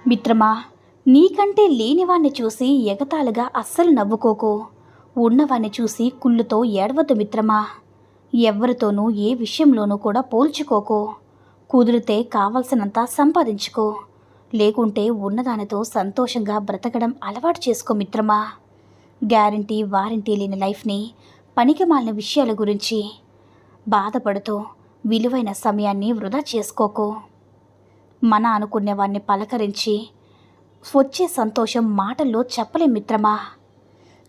మిత్రమా, నీకంటే లేనివాణ్ణి చూసి ఎగతాళిగా అస్సలు నవ్వుకోకు. ఉన్నవాణ్ణి చూసి కుళ్ళుతో ఏడవద్దు మిత్రమా. ఎవ్వరితోనూ ఏ విషయంలోనూ కూడా పోల్చుకోకు. కుదిరితే కావలసినంత సంపాదించుకో, లేకుంటే ఉన్నదానితో సంతోషంగా బ్రతకడం అలవాటు చేసుకో మిత్రమా. గ్యారంటీ వారంటీ లేని లైఫ్ని, పనికిమాలిన విషయాల గురించి బాధపడుతూ విలువైన సమయాన్ని వృధా చేసుకోకు. మన అనుకునేవాడిని పలకరించి వచ్చే సంతోషం మాటల్లో చెప్పలేం మిత్రమా.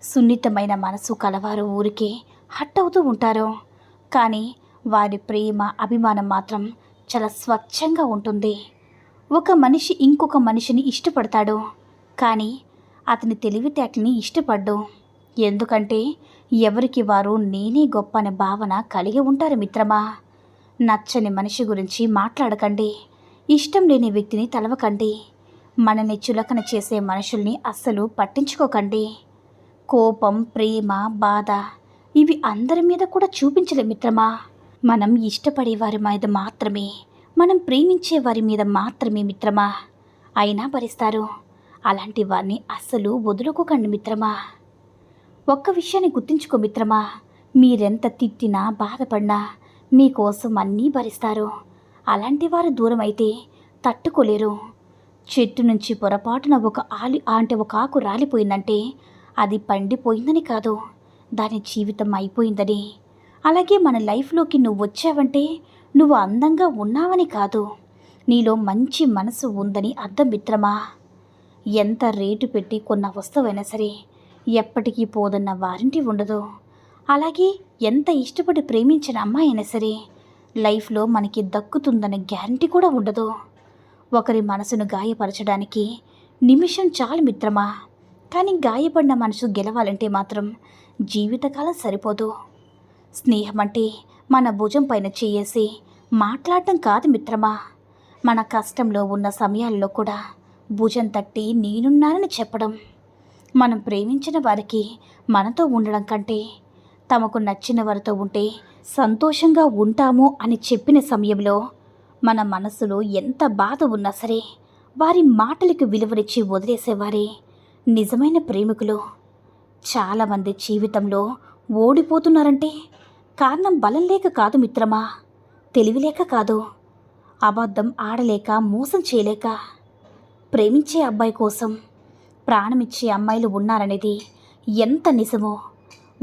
సున్నితమైన మనసు కలవారు ఊరికే హట్ అవుతూ ఉంటారు, కానీ వారి ప్రేమ అభిమానం మాత్రం చాలా స్వచ్ఛంగా ఉంటుంది. ఒక మనిషి ఇంకొక మనిషిని ఇష్టపడతాడు, కానీ అతని తెలివితేటల్ని ఇష్టపడ్డు. ఎందుకంటే ఎవరికి వారు నేనే గొప్ప అనే భావన కలిగి ఉంటారు మిత్రమా. నచ్చని మనిషి గురించి మాట్లాడకండి, ఇష్టం లేని వ్యక్తిని తలవకండి, మనని చులకన చేసే మనుషుల్ని అస్సలు పట్టించుకోకండి. కోపం, ప్రేమ, బాధ ఇవి అందరి మీద కూడా చూపించలే మిత్రమా. మనం ఇష్టపడే వారి మీద మాత్రమే, మనం ప్రేమించే వారి మీద మాత్రమే మిత్రమా అయినా భరిస్తారు. అలాంటి వారిని అస్సలు వదులుకోకండి మిత్రమా. ఒక్క విషయాన్ని గుర్తుంచుకో మిత్రమా, మీరెంత తిట్టినా బాధపడినా మీకోసం అన్నీ భరిస్తారు. అలాంటి వారు దూరం అయితే తట్టుకోలేరు. చెట్టు నుంచి పొరపాటున ఒక ఆకు రాలిపోయిందంటే అది పండిపోయిందని కాదు, దాని జీవితం అయిపోయిందని. అలాగే మన లైఫ్లోకి నువ్వు వచ్చావంటే నువ్వు అందంగా ఉన్నావని కాదు, నీలో మంచి మనసు ఉందని అర్థం మిత్రమా. ఎంత రేటు పెట్టి కొన్న వస్తువైనా సరే ఎప్పటికీ పోదన్న వారంటీ ఉండదు. అలాగే ఎంత ఇష్టపడి ప్రేమించిన అమ్మాయి అయినా సరే లైఫ్లో మనకి దక్కుతుందన్న గ్యారంటీ కూడా ఉండదు. ఒకరి మనసును గాయపరచడానికి నిమిషం చాలు మిత్రమా, కానీ గాయపడిన మనసు గెలవాలంటే మాత్రం జీవితకాలం సరిపోదు. స్నేహం అంటే మన భుజం పైన చేయేసి మాట్లాడటం కాదు మిత్రమా, మన కష్టంలో ఉన్న సమయాల్లో కూడా భుజం తట్టి నేనున్నానని చెప్పడం. మనం ప్రేమించిన వారికి మనతో ఉండడం కంటే తమకు నచ్చిన వారితో ఉంటే సంతోషంగా ఉంటాము అని చెప్పిన సమయంలో మన మనసులో ఎంత బాధ ఉన్నా సరే వారి మాటలకు విలువనిచ్చి వదిలేసేవారే నిజమైన ప్రేమికులు. చాలామంది జీవితంలో ఓడిపోతున్నారంటే కారణం బలం లేక కాదు మిత్రమా, తెలివిలేక కాదు, అబద్ధం ఆడలేక, మోసం చేయలేక. ప్రేమించే అబ్బాయి కోసం ప్రాణమిచ్చే అమ్మాయిలు ఉన్నారనేది ఎంత నిజమో,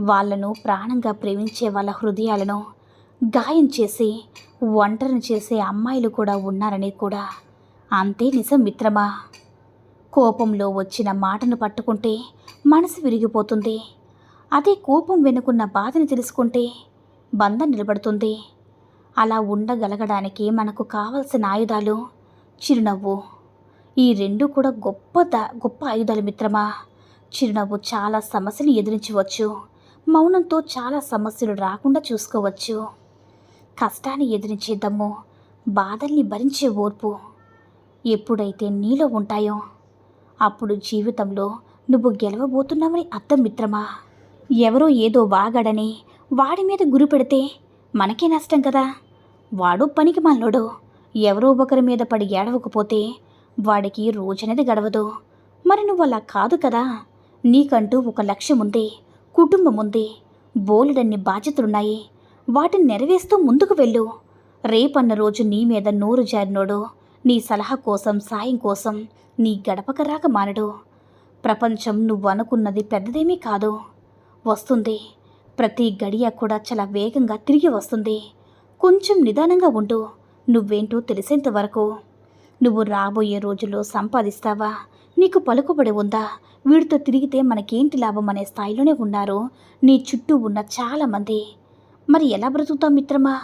వాళ్లను ప్రాణంగా ప్రేమించే వాళ్ళ హృదయాలను గాయం చేసి ఒంటరిని చేసే అమ్మాయిలు కూడా ఉన్నారని కూడా అంతే నిజం మిత్రమా. కోపంలో వచ్చిన మాటను పట్టుకుంటే మనసు విరిగిపోతుంది. అదే కోపం వెనుకున్న బాధని తెలుసుకుంటే బంధం నిలబడుతుంది. అలా ఉండగలగడానికి మనకు కావలసిన ఆయుధాలు చిరునవ్వు. ఈ రెండు కూడా గొప్ప ఆయుధాలు మిత్రమా. చిరునవ్వు చాలా సమస్యలు ఎదిరించవచ్చు, మౌనంతో చాలా సమస్యలు రాకుండా చూసుకోవచ్చు. కష్టాన్ని ఎదిరించే దమ్ము, బాధల్ని భరించే ఓర్పు ఎప్పుడైతే నీలో ఉంటాయో అప్పుడు జీవితంలో నువ్వు గెలవబోతున్నావని అర్థం మిత్రమా. ఎవరో ఏదో వాగాడని వాడి మీద గురి పెడితే మనకే నష్టం కదా. వాడు పనికి మాలోడు ఎవరో ఒకరి మీద పడి ఏడవకపోతే వాడికి రోజనేది గడవదు. మరి నువ్వు అలా కాదు కదా. నీకంటూ ఒక లక్ష్యం ఉంది, కుటుంబం ఉంది, బోలెడన్ని బాధ్యతలున్నాయి. వాటిని నెరవేరుస్తూ ముందుకు వెళ్ళు. రేపన్న రోజు నీ మీద నోరు జారినోడు నీ సలహా కోసం, సాయం కోసం నీ గడపక రాక మానడు. ప్రపంచం నువ్వు అనుకున్నది పెద్దదేమీ కాదు, వస్తుంది. ప్రతి గడియ కూడా చాలా వేగంగా తిరిగి వస్తుంది. కొంచెం నిదానంగా ఉంటూ నువ్వేంటో తెలిసేంత వరకు. నువ్వు రాబోయే రోజుల్లో సంపాదిస్తావా, నీకు పలుకుబడి ఉందా, వీడితో తిరిగితే మనకేంటి లాభం అనే స్థాయిలోనే ఉన్నారు నీ చుట్టూ ఉన్న చాలామంది. మరి ఎలా బ్రతుకుతాం మిత్రమా?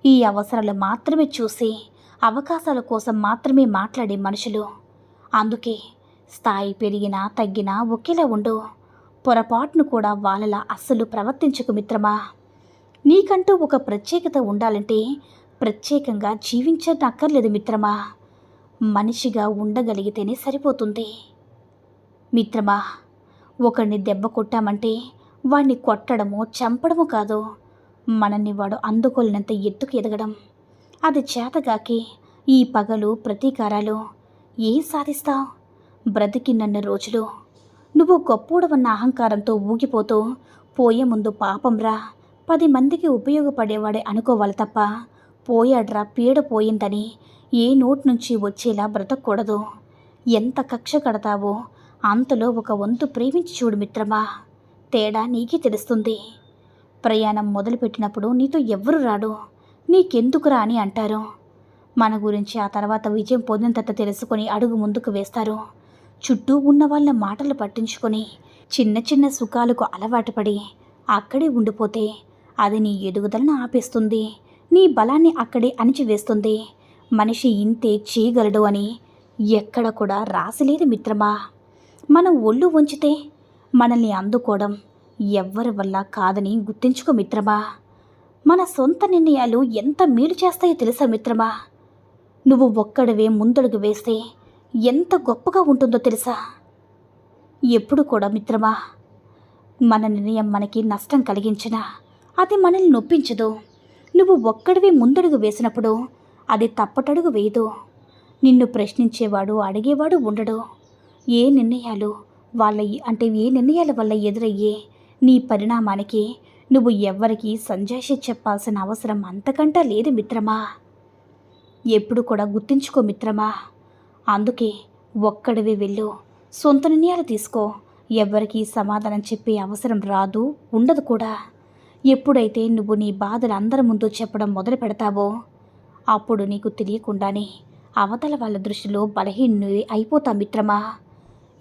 ఈ అవసరాలు మాత్రమే చూసి అవకాశాల కోసం మాత్రమే మాట్లాడే మనుషులు. అందుకే స్థాయి పెరిగినా తగ్గినా ఒకేలా ఉండు. పొరపాటును కూడా వాళ్ళలా అస్సలు ప్రవర్తించకు మిత్రమా. నీకంటూ ఒక ప్రత్యేకత ఉండాలంటే ప్రత్యేకంగా జీవించనక్కర్లేదు మిత్రమా, మనిషిగా ఉండగలిగితేనే సరిపోతుంది మిత్రమా. ఒకరిని దెబ్బ కొట్టామంటే వాడిని కొట్టడమో చంపడమో కాదు, మనల్ని వాడు అందుకోలేనంత ఎత్తుకు ఎదగడం. అది చేతగాకి ఈ పగలు, ప్రతీకారాలు ఏం సాధిస్తావు? బ్రతికినన్ని రోజులు నువ్వు గొప్పోడవన్న అహంకారంతో ఊగిపోతూ పోయే ముందు పాపంరా 10 మందికి ఉపయోగపడేవాడే అనుకోవాలి తప్ప పోయాడ్రా పీడ పోయిందని ఏ నోటి నుంచి వచ్చేలా బ్రతకూడదు. ఎంత కక్ష కడతావో అంతలో ఒక వంతు ప్రేమించి చూడు మిత్రమా, తేడా నీకే తెలుస్తుంది. ప్రయాణం మొదలుపెట్టినప్పుడు నీతో ఎవ్వరు రాడు, నీకెందుకురా అని అంటారు. మన గురించి ఆ తర్వాత విజయం పొందిన తర్వాత తెలుసుకొని అడుగు ముందుకు వేస్తారు. చుట్టూ ఉన్న వాళ్ళ మాటలు పట్టించుకొని చిన్న చిన్న సుఖాలకు అలవాటు పడి అక్కడే ఉండిపోతే అది నీ ఎదుగుదలను ఆపేస్తుంది, నీ బలాన్ని అక్కడే అణిచివేస్తుంది. మనిషి ఇంతే చేయగలడు అని ఎక్కడ కూడా రాసిలేదు మిత్రమా. మనం ఒళ్ళు వంచితే మనల్ని అందుకోవడం ఎవ్వరి వల్ల కాదని గుర్తించుకో మిత్రమా. మన సొంత నిర్ణయాలు ఎంత మేలు చేస్తాయో తెలుసా మిత్రమా. నువ్వు ఒక్కడివే ముందడుగు వేస్తే ఎంత గొప్పగా ఉంటుందో తెలుసా. ఎప్పుడు కూడా మిత్రమా, మన నిర్ణయం మనకి నష్టం కలిగించినా అది మనల్ని నొప్పించదు. నువ్వు ఒక్కడివే ముందడుగు వేసినప్పుడు అది తప్పటడుగు వేయదు. నిన్ను ప్రశ్నించేవాడు అడిగేవాడు ఉండడు. ఏ నిర్ణయాల వల్ల ఎదురయ్యే నీ పరిణామానికి నువ్వు ఎవ్వరికీ సంజాయిషి చెప్పాల్సిన అవసరం అంతకంటా లేదు మిత్రమా. ఎప్పుడు కూడా గుర్తుంచుకో మిత్రమా. అందుకే ఒక్కడివే వెళ్ళు, సొంత నిర్ణయాలు తీసుకో. ఎవ్వరికీ సమాధానం చెప్పే అవసరం రాదు, ఉండదు కూడా. ఎప్పుడైతే నువ్వు నీ బాధలు అందరి ముందు చెప్పడం మొదలు పెడతావో అప్పుడు నీకు తెలియకుండానే అవతల వాళ్ళ దృష్టిలో బలహీనుడి అయిపోతా మిత్రమా.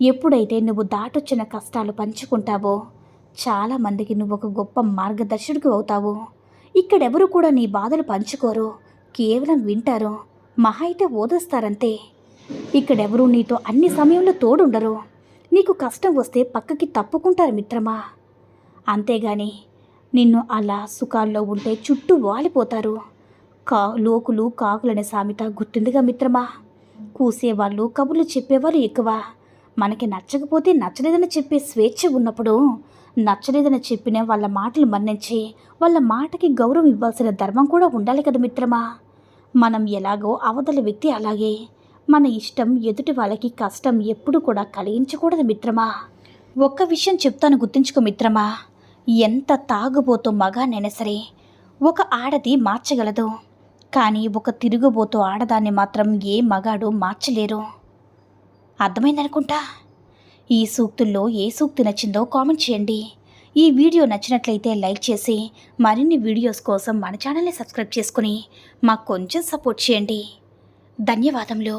ఎప్పుడైతే నువ్వు దాటొచ్చిన కష్టాలు పంచుకుంటావో చాలామందికి నువ్వు ఒక గొప్ప మార్గదర్శకుడికి అవుతావు. ఇక్కడెవరు కూడా నీ బాధలు పంచుకోరు, కేవలం వింటారు, మహా అయితే ఓదిస్తారంతే. ఇక్కడెవరూ నీతో అన్ని సమయంలో తోడుండరు. నీకు కష్టం వస్తే పక్కకి తప్పుకుంటారు మిత్రమా. అంతేగాని నిన్ను అలా సుఖాల్లో ఉంటే చుట్టూ వాలిపోతారు. లోకులు కాకులనే సామెత గుర్తుందిగా మిత్రమా. కూసేవాళ్ళు కబుర్లు చెప్పేవాళ్ళు ఎక్కువ. మనకి నచ్చకపోతే నచ్చలేదని చెప్పే స్వేచ్ఛ ఉన్నప్పుడు నచ్చలేదని చెప్పిన వాళ్ళ మాటలు మన్నించి వాళ్ళ మాటకి గౌరవం ఇవ్వాల్సిన ధర్మం కూడా ఉండాలి కదా మిత్రమా. మనం ఎలాగో అవతల వ్యక్తి అలాగే. మన ఇష్టం ఎదుటి వాళ్ళకి కష్టం ఎప్పుడు కూడా కలిగించకూడదు మిత్రమా. ఒక్క విషయం చెప్తాను గుర్తుంచుకో మిత్రమా. ఎంత తాగుబోతూ మగానైనా సరే ఒక ఆడది మార్చగలదు, కానీ ఒక తిరుగుబోతూ ఆడదాన్ని మాత్రం ఏ మగాడు మార్చలేరు. అర్థమైందనుకుంటా. ఈ సూక్తుల్లో ఏ సూక్తి నచ్చిందో కామెంట్ చేయండి. ఈ వీడియో నచ్చినట్లయితే లైక్ చేసి మరిన్ని వీడియోస్ కోసం మన ఛానల్ని సబ్స్క్రైబ్ చేసుకుని మాకు కొంచెం సపోర్ట్ చేయండి. ధన్యవాదములు.